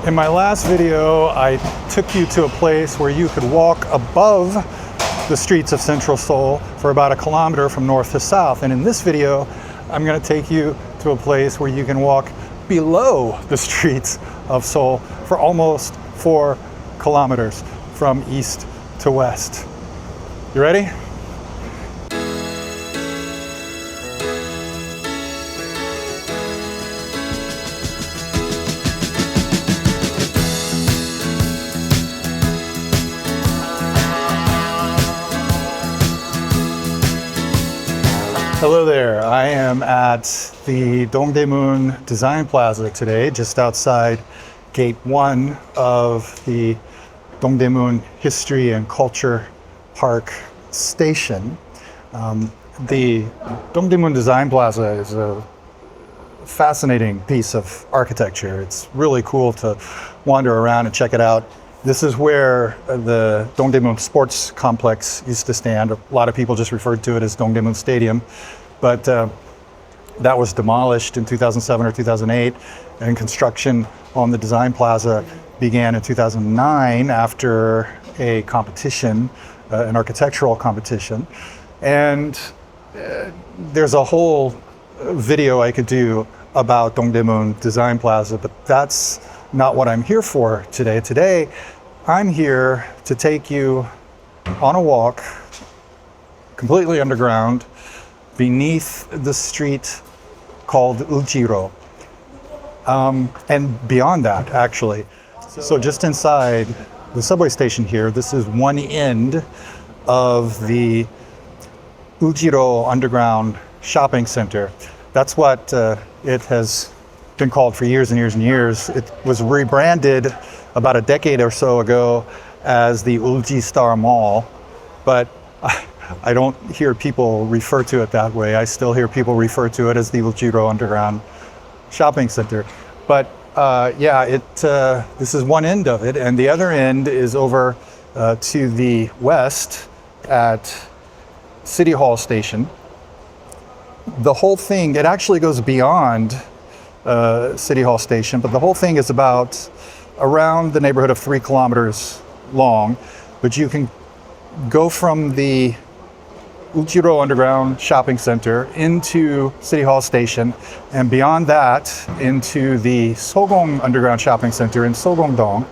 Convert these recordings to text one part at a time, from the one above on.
In my last video, I took you to a place where you could walk above the streets of Central Seoul for about 1 kilometer from north to south. And in this video, I'm going to take you to a place where you can walk below the streets of Seoul for almost 4 kilometers from east to west. You ready? Hello there, I am at the Dongdaemun Design Plaza today, just outside Gate 1 of the Dongdaemun History and Culture Park Station. The Dongdaemun Design Plaza is a fascinating piece of architecture. It's really cool to wander around and check it out. This is where the Dongdaemun Sports Complex used to stand. A lot of people just referred to it as Dongdaemun Stadium, but that was demolished in 2007 or 2008, and construction on the Design Plaza began in 2009 after a competition, an architectural competition. And there's a whole video I could do about Dongdaemun Design Plaza, but that's not what I'm here for today. Today, I'm here to take you on a walk completely underground beneath the street called Uljiro. And beyond that, actually. So just inside the subway station here, this is one end of the Uljiro Underground Shopping Center. That's what it has been called for years and years and years. It was rebranded about a decade or so ago as the Ulji Star Mall, but I don't hear people refer to it that way. I still hear people refer to it as the Uljiro Underground Shopping Center. But yeah, this is one end of it, and the other end is over to the west at City Hall Station. The whole thing, it actually goes beyond City Hall Station, but the whole thing is about around the neighborhood of 3 kilometers long. But you can go from the Uljiro Underground Shopping Center into City Hall Station, and beyond that into the Sogong Underground Shopping Center in Sogongdong,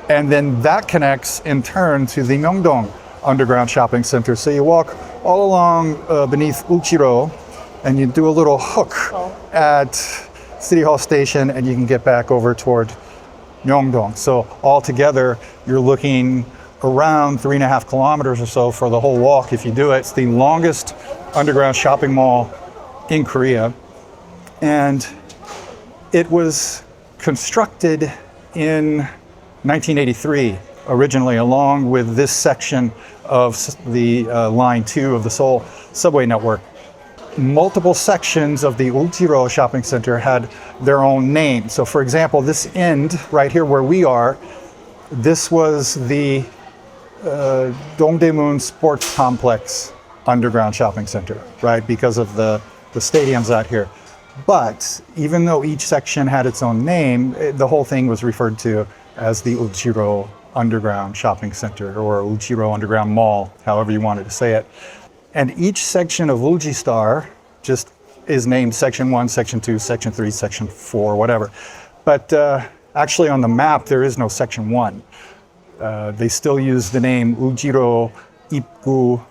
and then that connects in turn to the Myeongdong Underground Shopping Center. So you walk all along beneath Uljiro, and you do a little hook at City Hall Station, and you can get back over toward Myeongdong. So altogether, you're looking around 3.5 kilometers or so for the whole walk if you do it. It's the longest underground shopping mall in Korea. And it was constructed in 1983, originally, along with this section of the Line 2 of the Seoul subway network. Multiple sections of the Uljiro Shopping Center had their own name. So for example, this end right here where we are, this was the Dongdaemun Sports Complex Underground Shopping Center, right? Because of the stadiums out here. But even though each section had its own name, the whole thing was referred to as the Uljiro Underground Shopping Center, or Uljiro Underground Mall, however you wanted to say it. And each section of Ulji Star just is named Section 1, Section 2, Section 3, Section 4, whatever. But actually on the map, there is no Section 1. They still use the name Uljiro Ipgu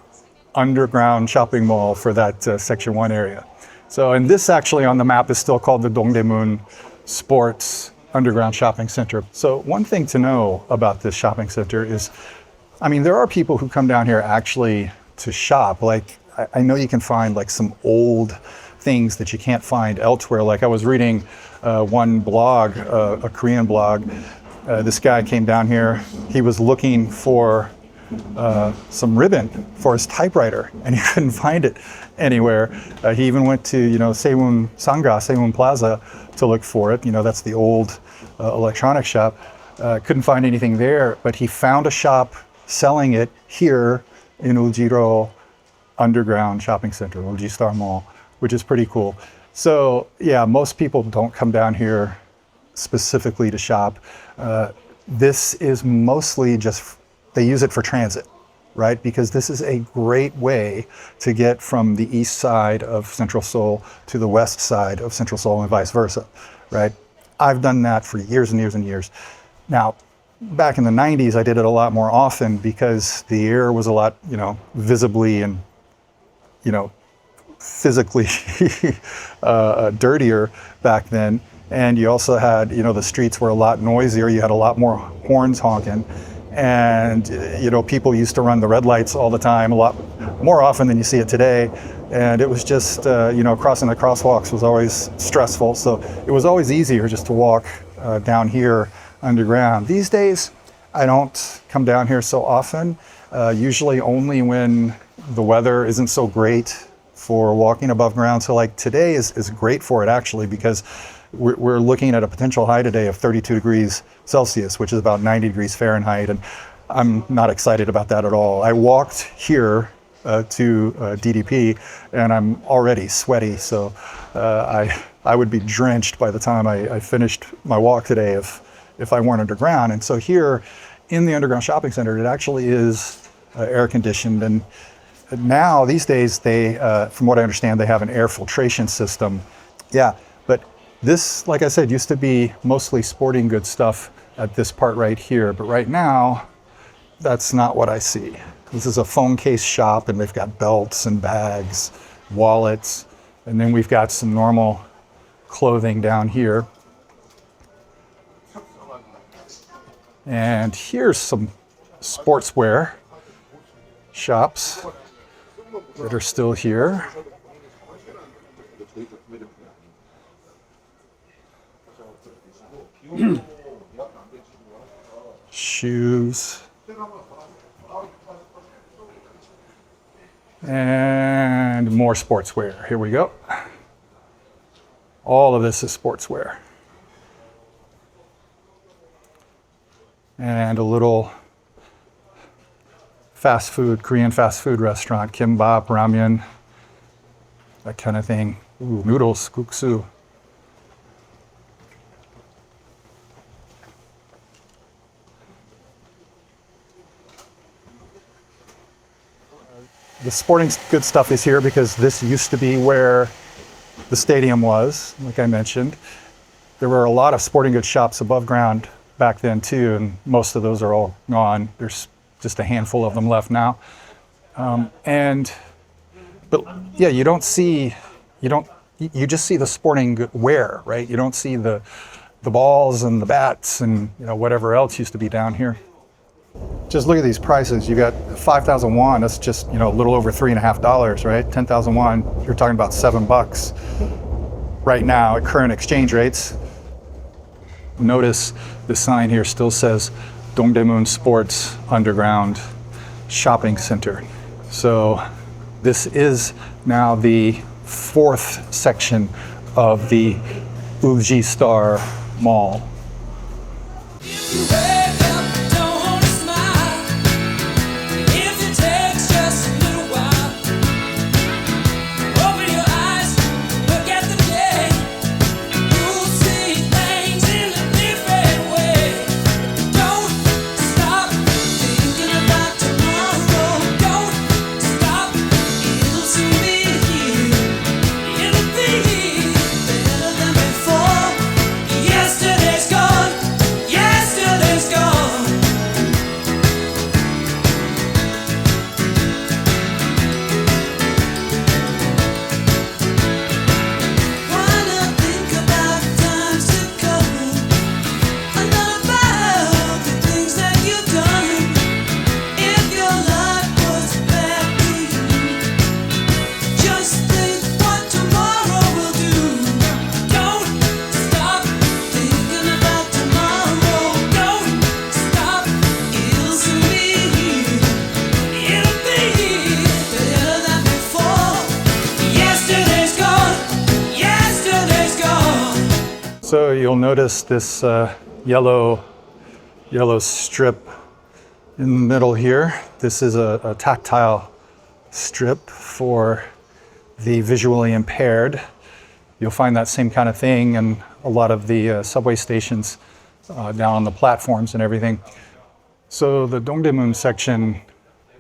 Underground Shopping Mall for that Section 1 area. So, and this actually on the map is still called the Dongdaemun Sports Underground Shopping Center. So one thing to know about this shopping center is, I mean, there are people who come down here actually to shop. Like, I know you can find like some old things that you can't find elsewhere. Like I was reading one blog, a Korean blog. This guy came down here. He was looking for some ribbon for his typewriter, and he couldn't find it anywhere. He even went to, Sewon Sanga, Sewon Plaza, to look for it. That's the old electronics shop. Couldn't find anything there, but he found a shop selling it here in Uljiro Underground Shopping Center, Ulji Star Mall, which is pretty cool. So yeah, most people don't come down here specifically to shop. This is mostly just, they use it for transit, right? Because this is a great way to get from the east side of Central Seoul to the west side of Central Seoul and vice versa, right? I've done that for years and years and years. Now, back in the 90s, I did it a lot more often because the air was a lot, visibly and, physically dirtier back then. And you also had, the streets were a lot noisier. You had a lot more horns honking. And, people used to run the red lights all the time, a lot more often than you see it today. And it was just, crossing the crosswalks was always stressful. So it was always easier just to walk down here underground. These days, I don't come down here so often, usually only when the weather isn't so great for walking above ground. So like today is great for it actually, because we're looking at a potential high today of 32 degrees Celsius, which is about 90 degrees Fahrenheit. And I'm not excited about that at all. I walked here to DDP and I'm already sweaty. So I would be drenched by the time I finished my walk today if I weren't underground. And so here in the underground shopping center, it actually is air conditioned. And now these days they, from what I understand, they have an air filtration system. Yeah, but this, like I said, used to be mostly sporting goods stuff at this part right here. But right now, that's not what I see. This is a phone case shop and they've got belts and bags, wallets, and then we've got some normal clothing down here. And here's some sportswear shops that are still here. Shoes. And more sportswear. Here we go. All of this is sportswear. And a little fast food, Korean fast food restaurant, kimbap, ramyun, that kind of thing. Ooh, noodles, guksu. The sporting goods stuff is here because this used to be where the stadium was, like I mentioned. There were a lot of sporting goods shops above ground back then too, and most of those are all gone. There's just a handful of them left now. But yeah, you just see the sporting wear, right? You don't see the balls and the bats and whatever else used to be down here. Just look at these prices. You got 5,000 won, that's just a little over $3.50, right? 10,000 won, you're talking about $7 right now at current exchange rates. Notice the sign here still says Dongdaemun Sports Underground Shopping Center. So this is now the fourth section of the Uji Star Mall. So you'll notice this yellow strip in the middle here. This is a tactile strip for the visually impaired. You'll find that same kind of thing in a lot of the subway stations down on the platforms and everything. So the Dongdaemun section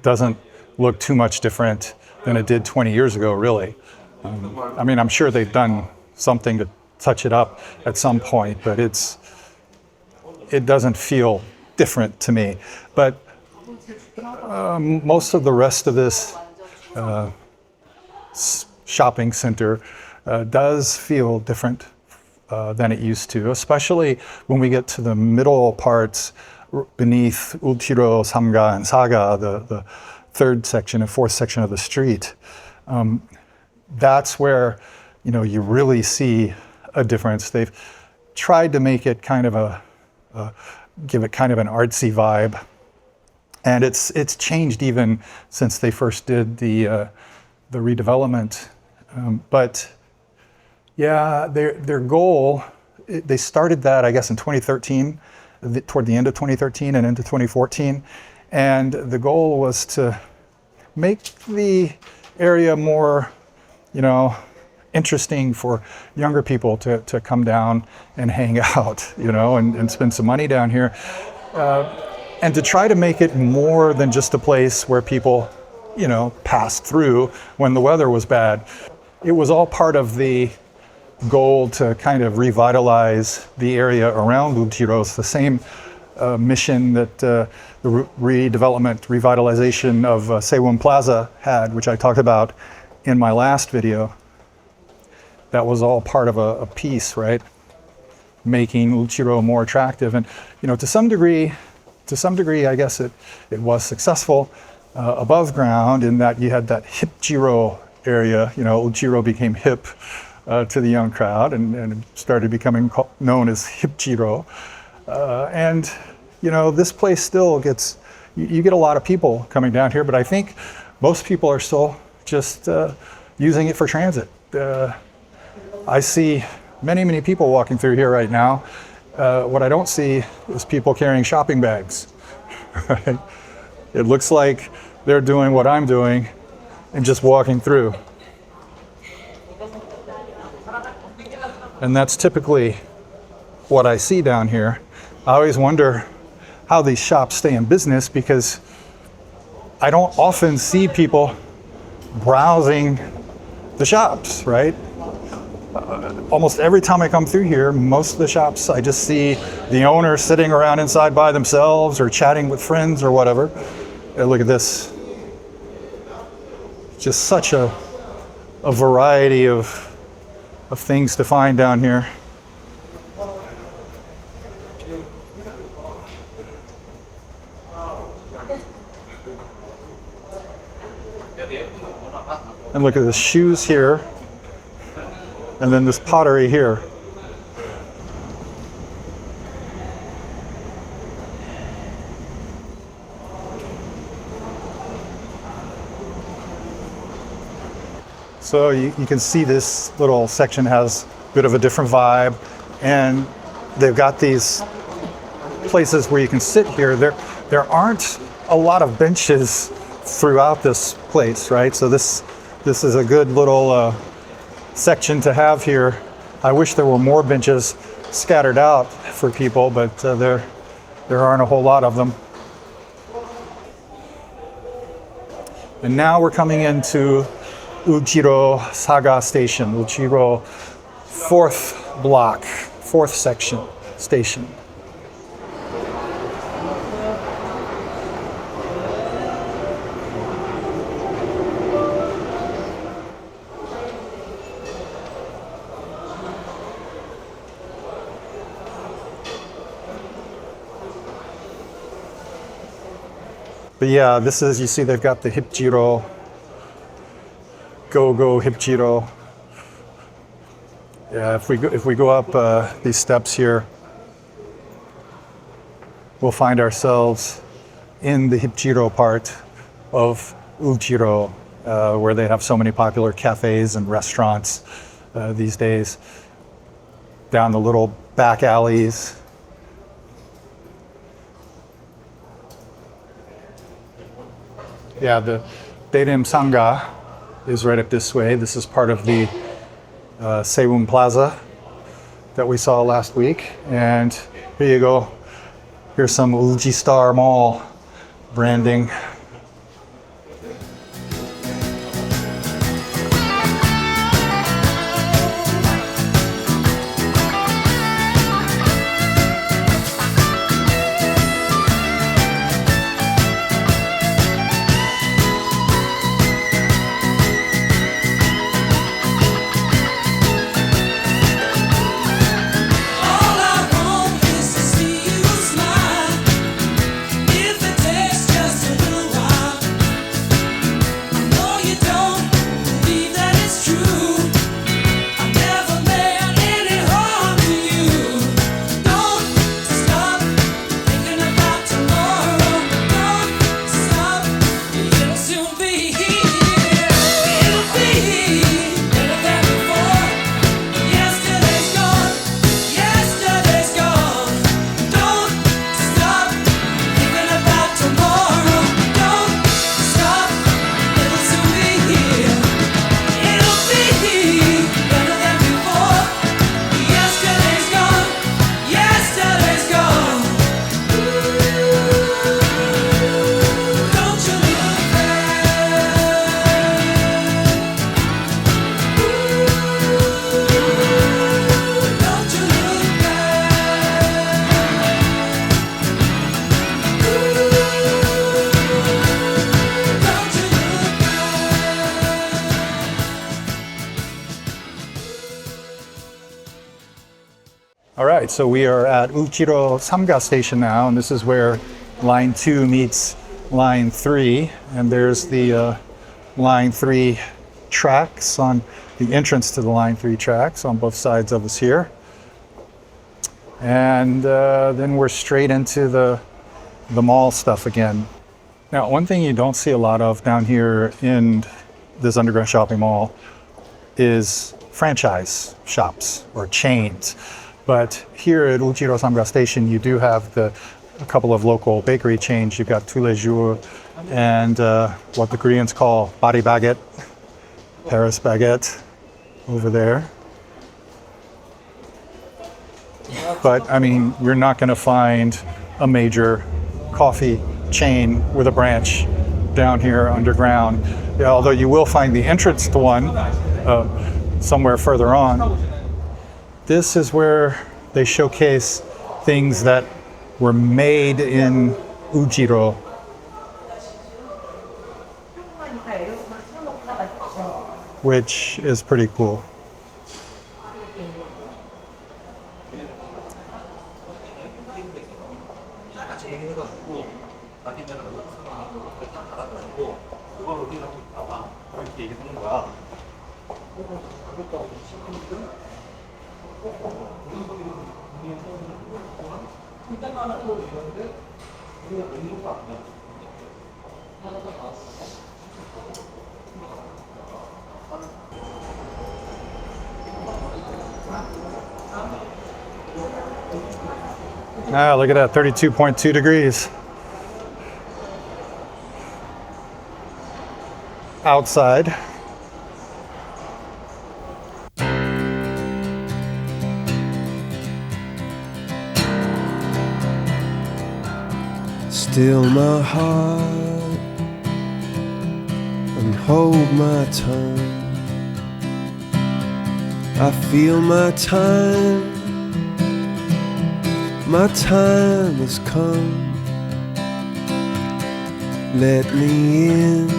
doesn't look too much different than it did 20 years ago, really. I mean, I'm sure they've done something to touch it up at some point, but it doesn't feel different to me. But most of the rest of this shopping center does feel different than it used to, especially when we get to the middle parts beneath Ulchiro, Samga, and Saga, the third section and fourth section of the street. That's where, you know, you really see a difference. They've tried to make it kind of give it kind of an artsy vibe, and it's changed even since they first did the redevelopment. But yeah, their goal, they started that, I guess, in 2013, toward the end of 2013 and into 2014. And the goal was to make the area more, you know, interesting for younger people to come down and hang out, you know, and spend some money down here. And to try to make it more than just a place where people, you know, passed through when the weather was bad. It was all part of the goal to kind of revitalize the area around Ulchiro. It's the same mission that the revitalization of Seiwon Plaza had, which I talked about in my last video. That was all part of a piece, right? Making Ulchiro more attractive. And, you know, to some degree, I guess it was successful above ground in that you had that Hipjiro area. You know, Ulchiro became hip to the young crowd and started becoming known as Hipjiro. And, you know, this place still gets, you get a lot of people coming down here, but I think most people are still just using it for transit. I see many people walking through here right now. What I don't see is people carrying shopping bags. Right? It looks like they're doing what I'm doing and just walking through. And that's typically what I see down here. I always wonder how these shops stay in business, because I don't often see people browsing the shops, right? Almost every time I come through here, most of the shops, I just see the owner sitting around inside by themselves or chatting with friends or whatever. Look at this. Just such a variety of things to find down here. And look at the shoes here. And then this pottery here. So you can see this little section has a bit of a different vibe, and they've got these places where you can sit here. There aren't a lot of benches throughout this place, right? So this is a good little section to have here. I wish there were more benches scattered out for people, but there aren't a whole lot of them. And now we're coming into Ulchiro Saga Station, Ulchiro fourth section station. But yeah, this is, you see they've got the Hipjiro, Go Hipjiro. Yeah, if we go up these steps here, we'll find ourselves in the Hipjiro part of Ulchiro, where they have so many popular cafes and restaurants these days. Down the little back alleys. Yeah, the Daerim Sangha is right up this way. This is part of the Seiwon Plaza that we saw last week. And here you go. Here's some Uji Star Mall branding. All right, so we are at Uchiro Samga Station now, and this is where Line 2 meets Line 3. And there's the Line 3 tracks on the entrance to the Line 3 tracks on both sides of us here. And then we're straight into the mall stuff again. Now, one thing you don't see a lot of down here in this underground shopping mall is franchise shops or chains. But here at Uchiro Samga Station, you do have a couple of local bakery chains. You've got Tous les Jours and what the Koreans call Paris Baguette, Paris Baguette over there. But I mean, you're not going to find a major coffee chain with a branch down here underground. Yeah, although you will find the entrance to one somewhere further on. This is where they showcase things that were made in Ujiro. Which is pretty cool. Ah, look at that, 32.2 degrees. Outside. Still my heart and hold my tongue. I feel my time has come. Let me in,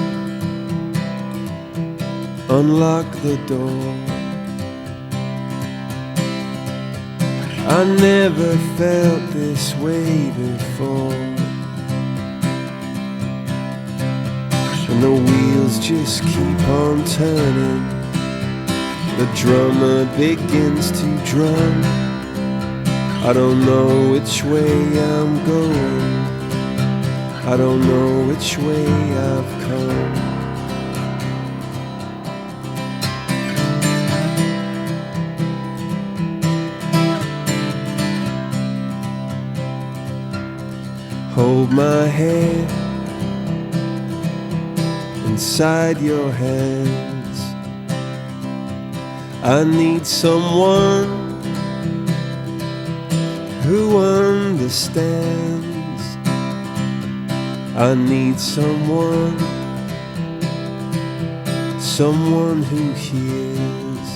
unlock the door. I never felt this way before. And the wheels just keep on turning. The drummer begins to drum. I don't know which way I'm going. I don't know which way I've come. Hold my head inside your hands. I need someone who understands. I need someone who hears.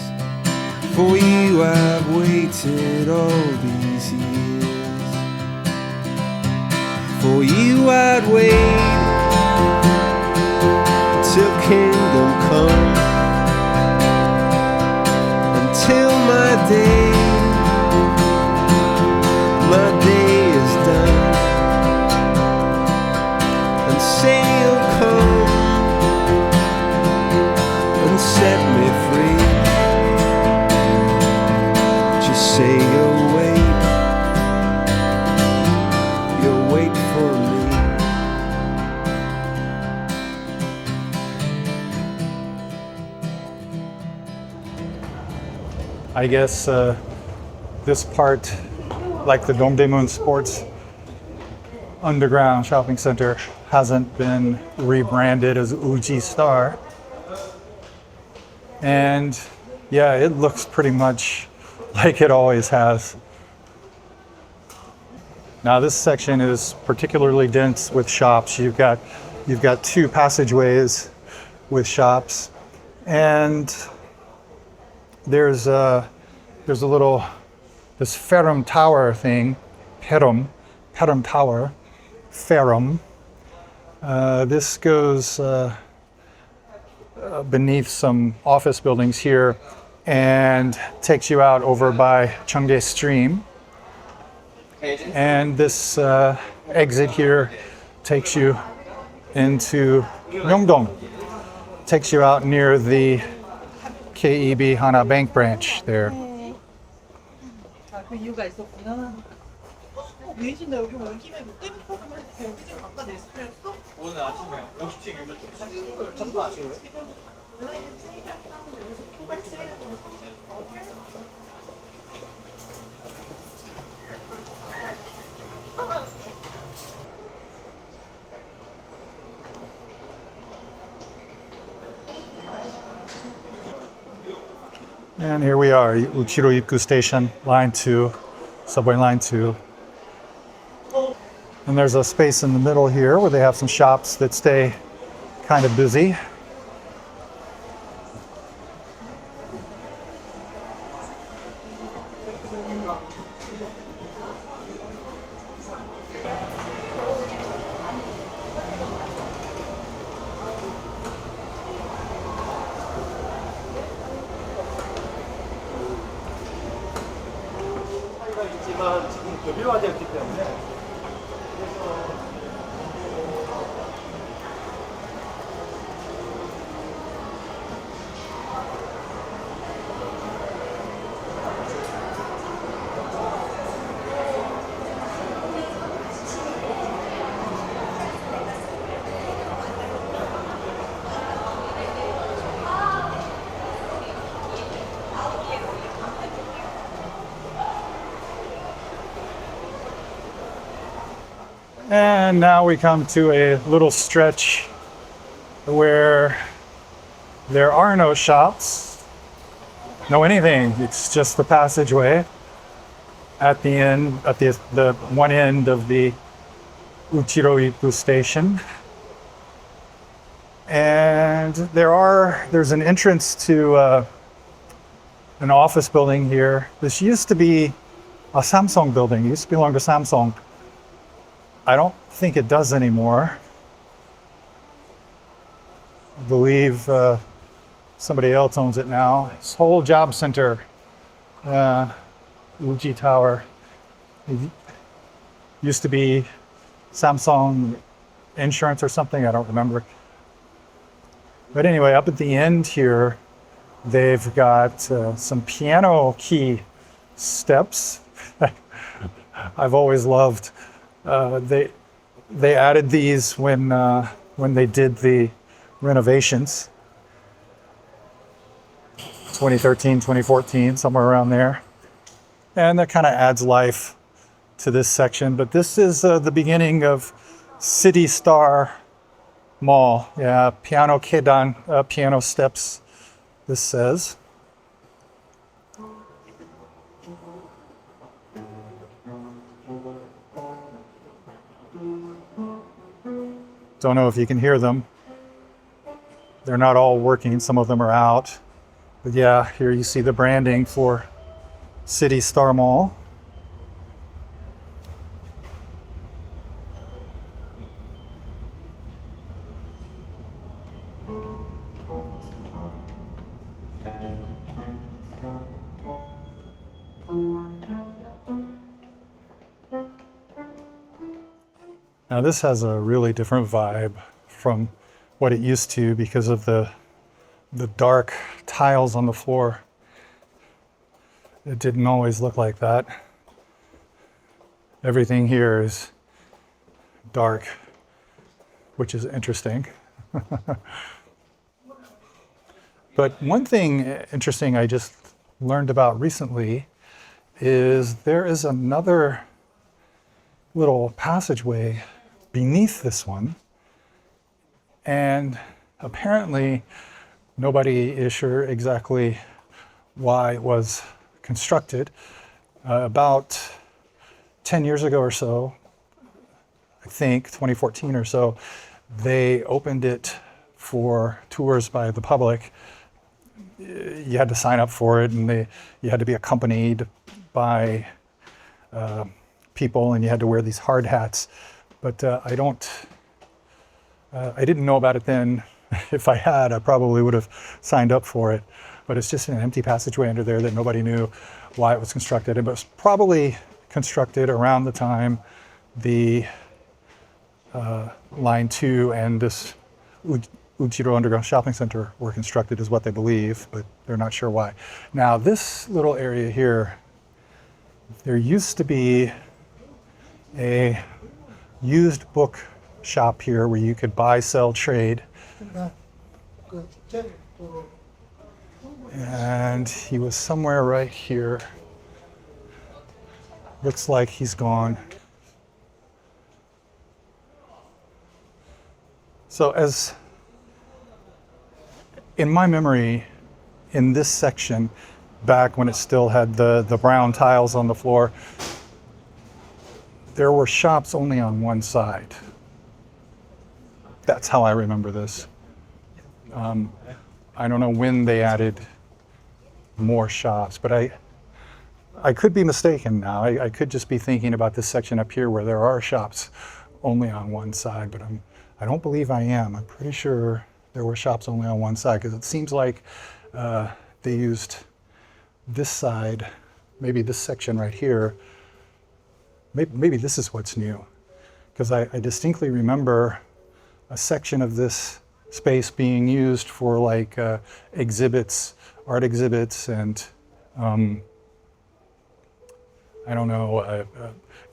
For you I've waited all these years. For you I'd wait till kingdom come, until my day is done, and say you'll come and set me free. Just say you'll wait for me. I guess this part, like the Dongdaemun Sports Underground Shopping Center, hasn't been rebranded as Uji Star. And yeah, it looks pretty much like it always has. Now this section is particularly dense with shops. You've got two passageways with shops, and there's a little, this Ferrum Tower thing, Ferrum Tower, Ferrum. This goes beneath some office buildings here and takes you out over by Cheongdae Stream. And this exit here takes you into Myeongdong, takes you out near the KEB Hana Bank branch there. 그 이유가 있었구나. 유해진 너 여기 온 김에 뭐 때문에 여기 좀 갖다 냈어? 오늘 아침에 50층 전부 아시고요? And here we are, Uchiro Ipku Station, Line 2, Subway Line 2. And there's a space in the middle here where they have some shops that stay kind of busy. 있지만 지금 교류화되었기 때문에 And now we come to a little stretch where there are no shops, no anything. It's just the passageway at the end, at the one end of the Uchiro Ippu station. And there's an entrance to an office building here. This used to be a Samsung building. It used to belong to Samsung. I don't think it does anymore. I believe somebody else owns it now. Seoul Job Center, Uji Tower. It used to be Samsung Insurance or something, I don't remember. But anyway, up at the end here, they've got some piano key steps. I've always loved. They added these when they did the renovations, 2013, 2014, somewhere around there, and that kind of adds life to this section. But this is the beginning of City Star Mall. Yeah, piano kedan, piano steps. This says. Don't know if you can hear them. They're not all working. Some of them are out. But yeah, here you see the branding for City Star Mall. Now this has a really different vibe from what it used to because of the dark tiles on the floor. It didn't always look like that. Everything here is dark, which is interesting. But one thing interesting I just learned about recently is there is another little passageway beneath this one, and apparently nobody is sure exactly why it was constructed. About 10 years ago or so, I think 2014 or so, they opened it for tours by the public. You had to sign up for it, and you had to be accompanied by people, and you had to wear these hard hats. But I didn't know about it then. If I had, I probably would have signed up for it. But it's just an empty passageway under there that nobody knew why it was constructed. It was probably constructed around the time the Line 2 and this Ujiro Underground Shopping Center were constructed, is what they believe, but they're not sure why. Now, this little area here, there used to be a used book shop here where you could buy, sell, trade. And he was somewhere right here. Looks like he's gone. So as in my memory, in this section, back when it still had the brown tiles on the floor, there were shops only on one side. That's how I remember this. I don't know when they added more shops, but I could be mistaken now. I could just be thinking about this section up here where there are shops only on one side, but I don't believe I am. I'm pretty sure there were shops only on one side, because it seems like they used this side, maybe this section right here. Maybe this is what's new, because I distinctly remember a section of this space being used for like exhibits, art exhibits, and I don't know,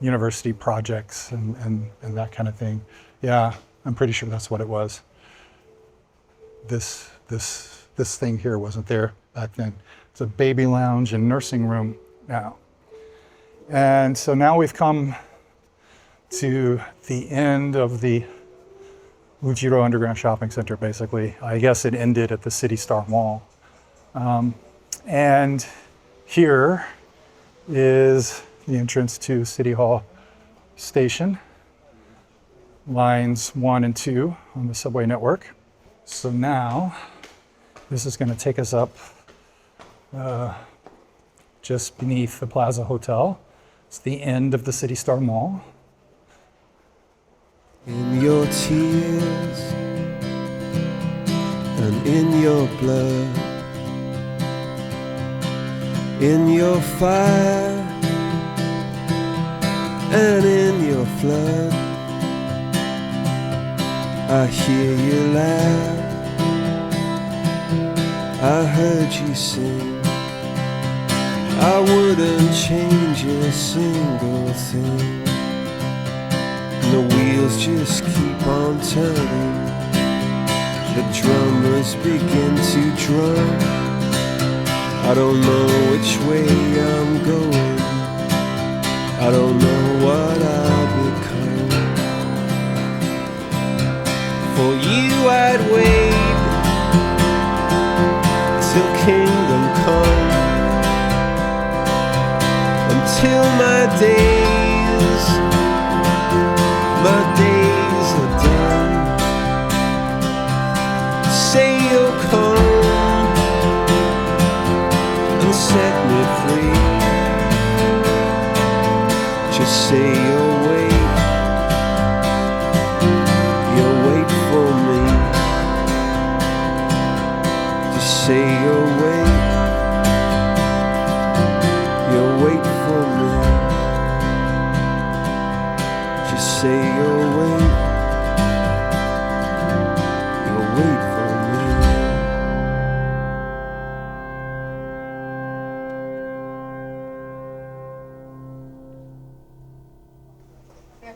university projects and that kind of thing. Yeah, I'm pretty sure that's what it was. This thing here wasn't there back then. It's a baby lounge and nursing room now. And so now we've come to the end of the Ujiro Underground Shopping Center, basically. I guess it ended at the City Star Mall. And here is the entrance to City Hall Station, lines 1 and 2 on the subway network. So now this is going to take us up just beneath the Plaza Hotel. It's the end of the City Star Mall. In your tears and in your blood, in your fire and in your flood, I hear you laugh, I heard you sing. I wouldn't change a single thing. The wheels just keep on turning, the drummers begin to drum. I don't know which way I'm going, I don't know what I'll become. For you I'd wait till kingdom come, until my days are done. say you'll wait. You'll wait for me.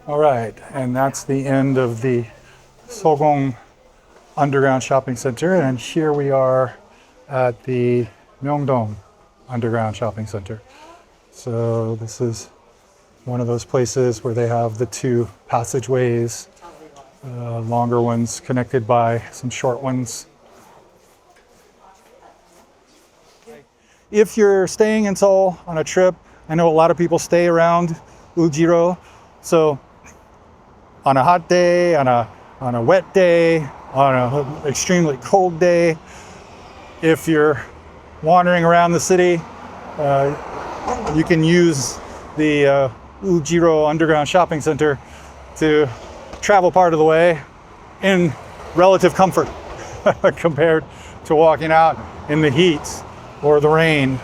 All right, and that's the end of the Sogong Underground Shopping Center, and here we are at the Myeongdong Underground Shopping Center. So this is one of those places where they have the two passageways, longer ones connected by some short ones. If you're staying in Seoul on a trip, I know a lot of people stay around Ujiro, so on a hot day, on a wet day, on an extremely cold day, if you're wandering around the city, you can use the Ujiro Underground Shopping Center to travel part of the way in relative comfort compared to walking out in the heat or the rain,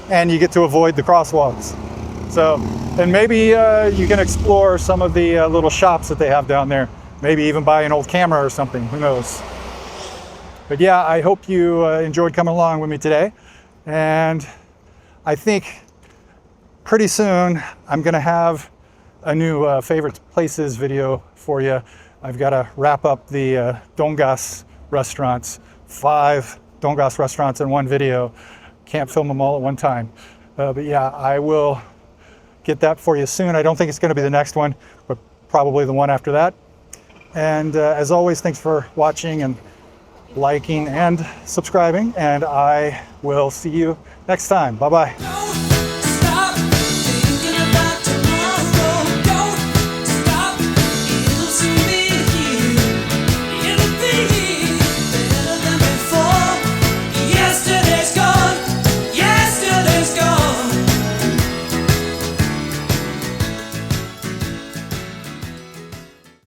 and you get to avoid the crosswalks. So, and maybe you can explore some of the little shops that they have down there. Maybe even buy an old camera or something, who knows. But yeah, I hope you enjoyed coming along with me today. And I think pretty soon I'm gonna have a new favorite places video for you. I've gotta wrap up the Dongas restaurants, 5 Dongas restaurants in one video. Can't film them all at one time. But yeah, I will get that for you soon. I don't think it's going to be the next one, but probably the one after that. And as always, thanks for watching and liking and subscribing, and I will see you next time. Bye-bye.